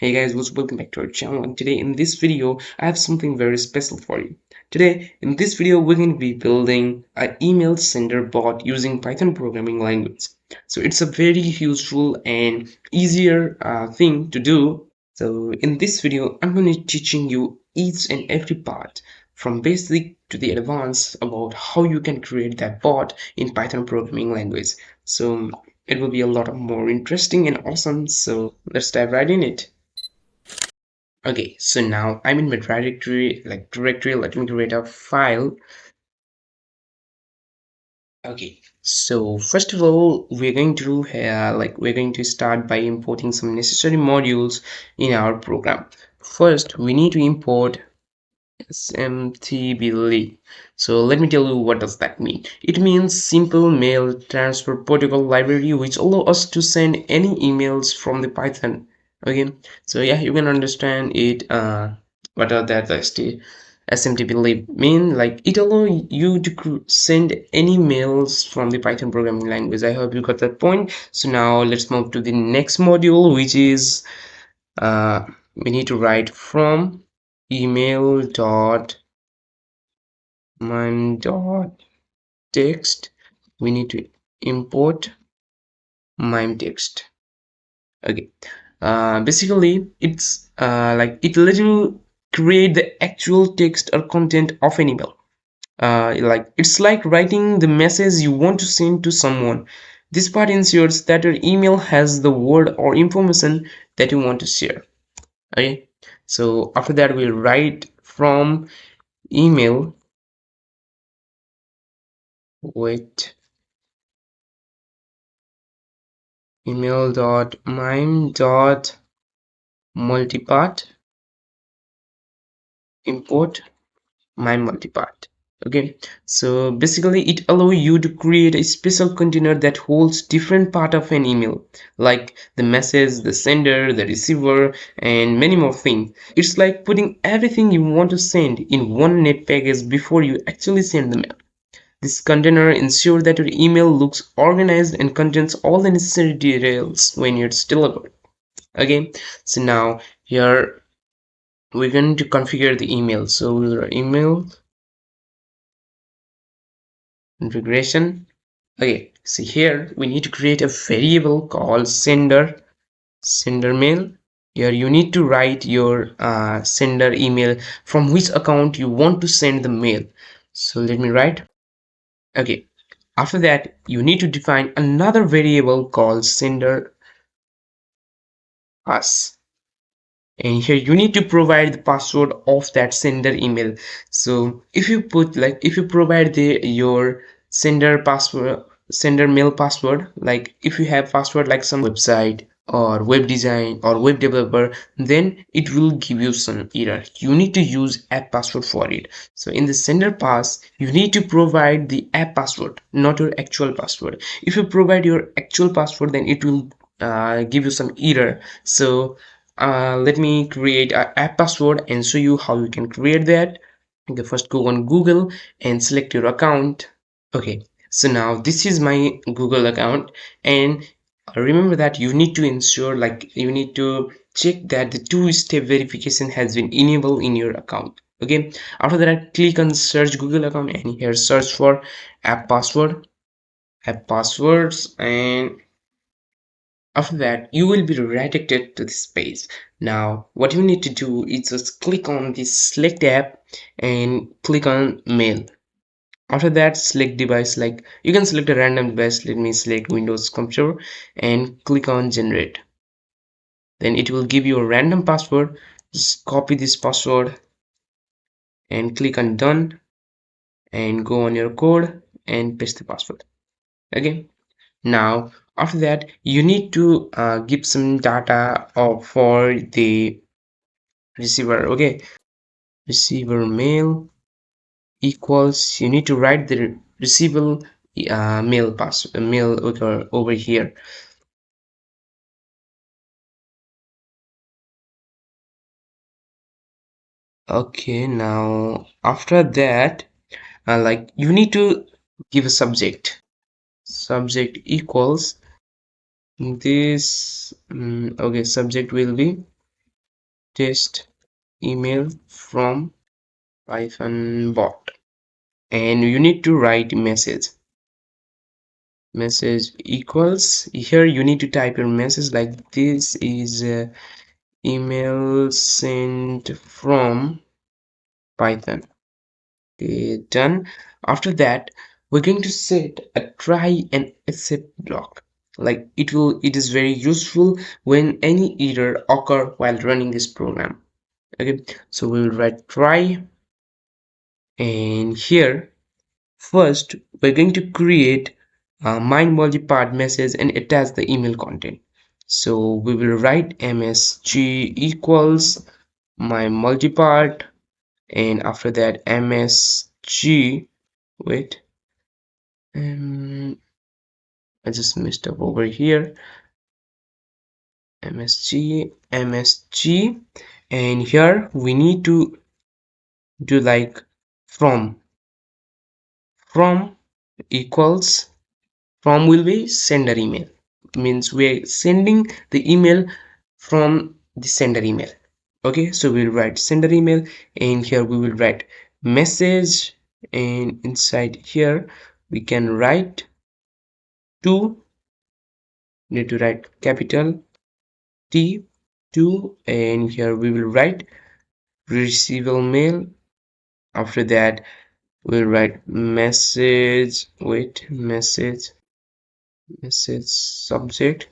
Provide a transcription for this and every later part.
Hey guys, welcome back to our channel, and today in this video I have something very special for you. Today in this video we're going to be building an email sender bot using Python programming language. So it's a very useful and easier thing to do. So in this video I'm going to be teaching you each and every part from basic to the advanced about how you can create that bot in Python programming language. So it will be a lot of more interesting and awesome. So let's dive right in it. Okay, so now I'm in my directory, let me create a file. Okay, so first of all, we're going to start by importing some necessary modules in our program. First, we need to import SMTBLE. So let me tell you what does that mean. It means Simple Mail Transfer Protocol Library, which allow us to send any emails from the Python. Okay, so yeah, you can understand it. What are that SMTBLE mean? Like it allow you to send any mails from the Python programming language. I hope you got that point. So now let's move to the next module, which is we need to write from email dot mime dot text. We need to import mime text. Okay, basically it's like it lets you create the actual text or content of an email. Like it's like writing the message you want to send to someone. This part ensures that your email has the word or information that you want to share. Okay, so after that we'll write from email with email dot mime dot multipart import mime multipart. Okay, so basically it allows you to create a special container that holds different part of an email, like the message, the sender, the receiver, and many more things. It's like putting everything you want to send in one net package before you actually send the mail. This container ensures that your email looks organized and contains all the necessary details when it's delivered. Okay, so now here we're going to configure the email. So we'll email configuration. Okay, so here we need to create a variable called sender mail. Here you need to write your sender email from which account you want to send the mail. So let me write. Okay, after that you need to define another variable called sender pass, and here you need to provide the password of that sender email. So if you provide your sender mail password, like if you have password like some website or web design or web developer, then it will give you some error. You need to use app password for it. So in the sender pass you need to provide the app password, not your actual password. If you provide your actual password, then it will give you some error. So let me create a app password and show you how you can create that. Okay, first go on Google and select your account. Okay, so now this is my Google account, and remember that you need to ensure, like you need to check that the two-step verification has been enabled in your account. Okay, after that click on search Google account, and here search for app passwords, and after that you will be redirected to this page. Now what you need to do is just click on this select app and click on mail. After that select device, like you can select a random device. Let me select Windows computer and click on generate. Then it will give you a random password. Just copy this password and click on done and go on your code and paste the password. Okay, now after that you need to give some data for the receiver. Okay, receiver mail equals, you need to write the receiver mail over here. Okay, now after that like you need to give a subject equals this. Okay, subject will be test email from Python bot, and you need to write message equals. Here you need to type your message like this is email sent from Python. Okay, done. After that, we're going to set a try and accept block. Like it is very useful when any error occur while running this program. Okay, so we will write try, and here first we're going to create a mind multi-part message and attach the email content. So we will write msg equals my multi-part, and after that msg, wait, I just messed up over here, msg, and here we need to do like from equals, from will be sender email, means we're sending the email from the sender email. Okay, so we'll write sender email, and here we will write message, and inside here we can write to, need to write capital T 2, and here we will write receivable mail. After that we'll write message, wait, message subject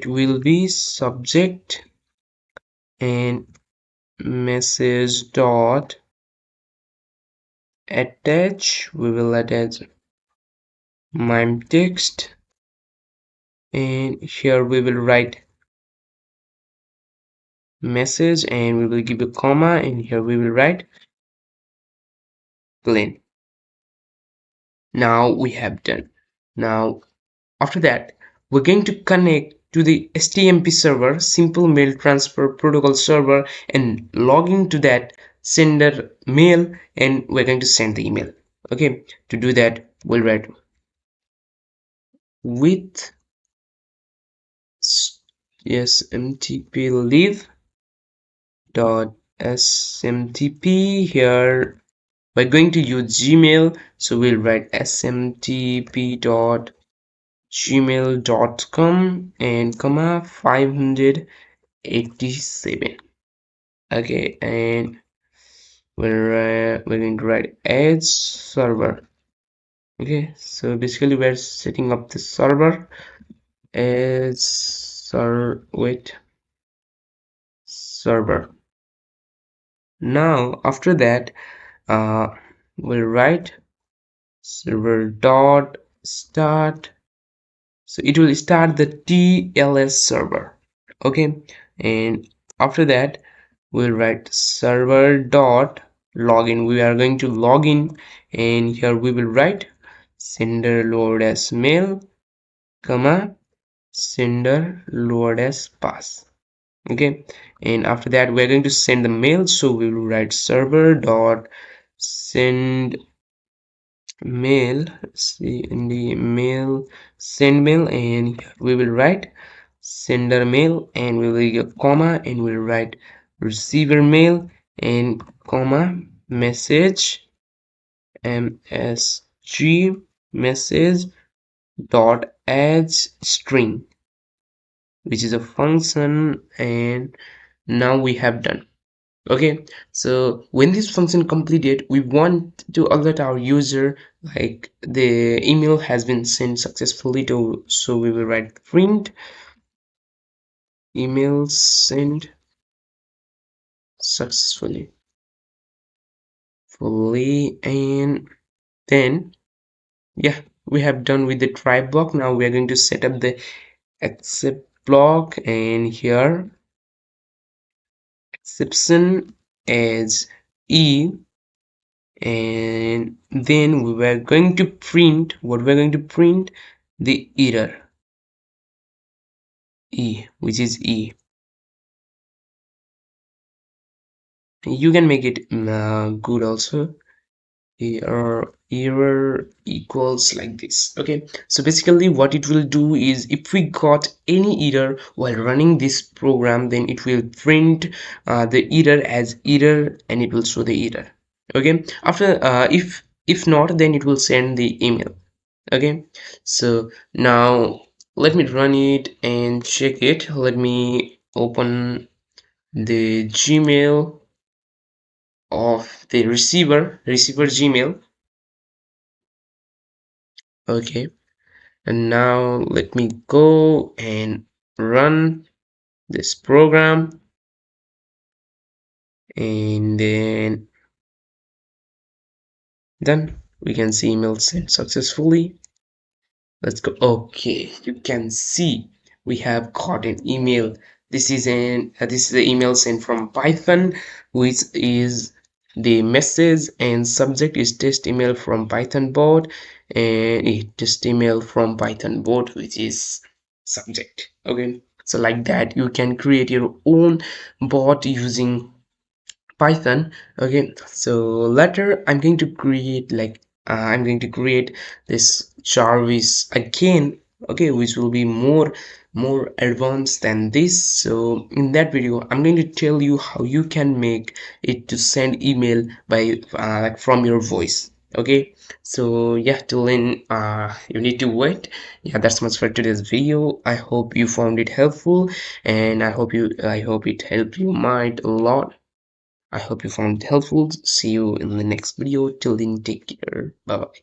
will be subject, and message dot attach, we will attach mime text, and here we will write message, and we will give a comma, and here we will write plain. Now we have done. Now after that we're going to connect to the STMP server, simple mail transfer protocol server, and log into that sender mail, and we're going to send the email. Okay, to do that we'll write with smtp live dot smtp. Here we're going to use Gmail, so we'll write smtp dot gmail.com and comma 587. Okay, and we're going to write edge server. Okay, so basically we're setting up the server as server. Now after that we'll write server dot start, so it will start the TLS server. Okay, and after that we'll write server dot login, we are going to log in, and here we will write sender load as mail, comma sender load as pass. Okay, and after that we're going to send the mail, so we will write server dot send mail, send mail, and we will write sender mail, and we will give a comma, and we'll write receiver mail, and comma message msg message dot add string, which is a function, and now we have done. Okay, so when this function completed, we want to alert our user like the email has been sent successfully to, so we will write print email sent successfully and then yeah, we have done with the try block. Now we are going to set up the accept block, and here exception as e, and then we were going to print, what we're going to print, the error e, which is e. You can make it good also, error error equals like this. Okay, so basically what it will do is if we got any error while running this program, then it will print the error as error and it will show the error. Okay, after if not, then it will send the email. Okay, so now let me run it and check it. Let me open the Gmail of the receiver Gmail. Okay, and now let me go and run this program, and then done. We can see email sent successfully. Let's go. Okay, you can see we have got an email. This is the email sent from Python, which is the message and subject is test email from Python bot, and a test email from Python bot, which is subject. Okay, so like that you can create your own bot using Python. Okay, so later I'm going to create this Jarvis again. Okay, which will be more advanced than this. So in that video I'm going to tell you how you can make it to send email by like from your voice. Okay, so yeah, till then you need to wait. Yeah, that's much for today's video. I hope you found it helpful, and I hope it helped your mind a lot. I hope you found it helpful. See you in the next video. Till then, take care. Bye bye.